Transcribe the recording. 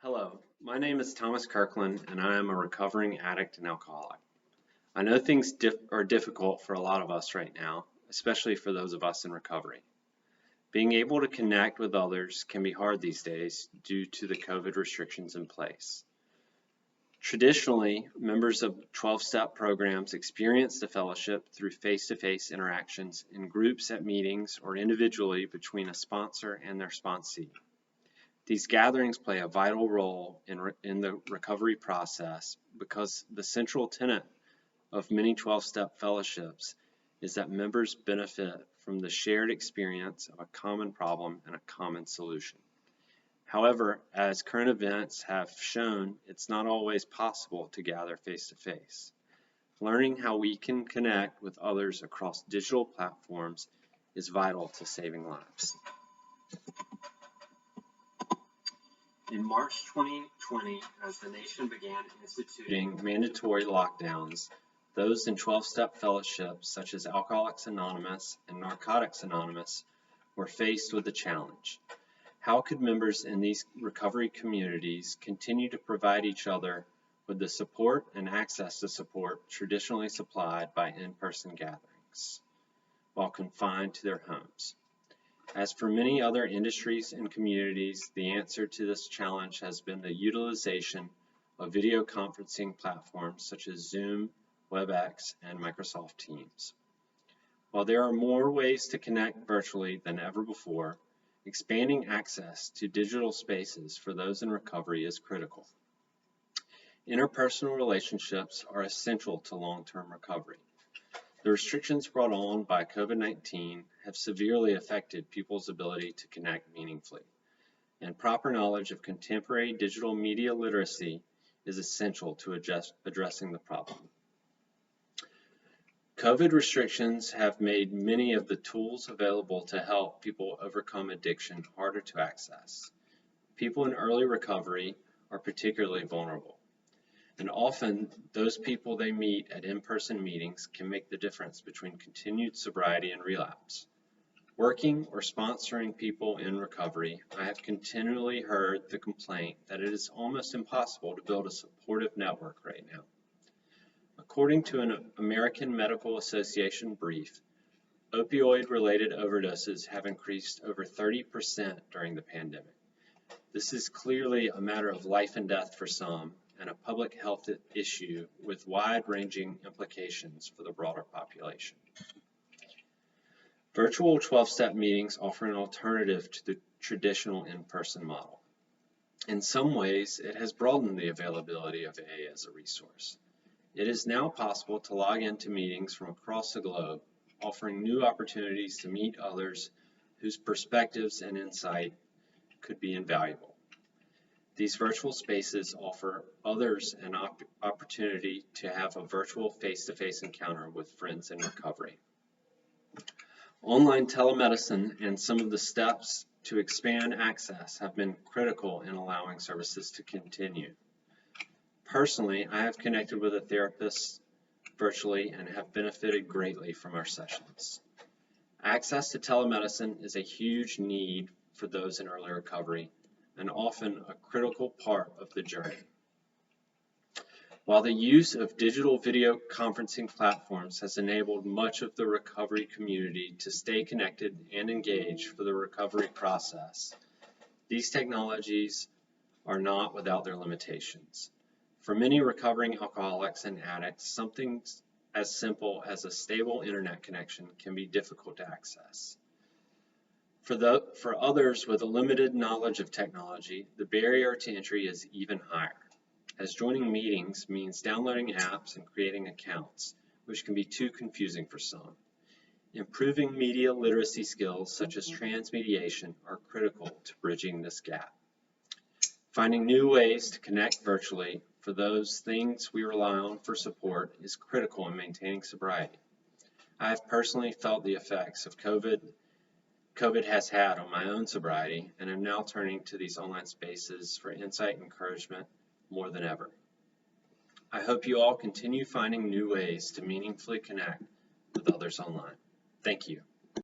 Hello, my name is Thomas Kirkland and I am a recovering addict and alcoholic. I know things are difficult for a lot of us right now, especially for those of us in recovery. Being able to connect with others can be hard these days due to the COVID restrictions in place. Traditionally, members of 12-step programs experience the fellowship through face-to-face interactions in groups at meetings or individually between a sponsor and their sponsee. These gatherings play a vital role in the recovery process because the central tenet of many 12-step fellowships is that members benefit from the shared experience of a common problem and a common solution. However, as current events have shown, it's not always possible to gather face-to-face. Learning how we can connect with others across digital platforms is vital to saving lives. In March 2020, as the nation began instituting mandatory lockdowns, those in 12-step fellowships such as Alcoholics Anonymous and Narcotics Anonymous were faced with the challenge. How could members in these recovery communities continue to provide each other with the support and access to support traditionally supplied by in-person gatherings while confined to their homes? As for many other industries and communities, the answer to this challenge has been the utilization of video conferencing platforms such as Zoom, WebEx, and Microsoft Teams. While there are more ways to connect virtually than ever before, expanding access to digital spaces for those in recovery is critical. Interpersonal relationships are essential to long-term recovery. The restrictions brought on by COVID-19 have severely affected people's ability to connect meaningfully, and proper knowledge of contemporary digital media literacy is essential to addressing the problem. COVID restrictions have made many of the tools available to help people overcome addiction harder to access. People in early recovery are particularly vulnerable. And often, those people they meet at in-person meetings can make the difference between continued sobriety and relapse. Working or sponsoring people in recovery, I have continually heard the complaint that it is almost impossible to build a supportive network right now. According to an American Medical Association brief, opioid-related overdoses have increased over 30% during the pandemic. This is clearly a matter of life and death for some, and a public health issue with wide-ranging implications for the broader population. Virtual 12-step meetings offer an alternative to the traditional in-person model. In some ways, it has broadened the availability of AA as a resource. It is now possible to log into meetings from across the globe, offering new opportunities to meet others whose perspectives and insight could be invaluable. These virtual spaces offer others an opportunity to have a virtual face-to-face encounter with friends in recovery. Online telemedicine and some of the steps to expand access have been critical in allowing services to continue. Personally, I have connected with a therapist virtually and have benefited greatly from our sessions. Access to telemedicine is a huge need for those in early recovery, and often a critical part of the journey. While the use of digital video conferencing platforms has enabled much of the recovery community to stay connected and engaged for the recovery process, these technologies are not without their limitations. For many recovering alcoholics and addicts, something as simple as a stable internet connection can be difficult to access. For others with a limited knowledge of technology, the barrier to entry is even higher, as joining meetings means downloading apps and creating accounts, which can be too confusing for some. Improving media literacy skills such as transmediation are critical to bridging this gap. Finding new ways to connect virtually for those things we rely on for support is critical in maintaining sobriety. I have personally felt the effects of COVID has had on my own sobriety, and am now turning to these online spaces for insight and encouragement more than ever. I hope you all continue finding new ways to meaningfully connect with others online. Thank you.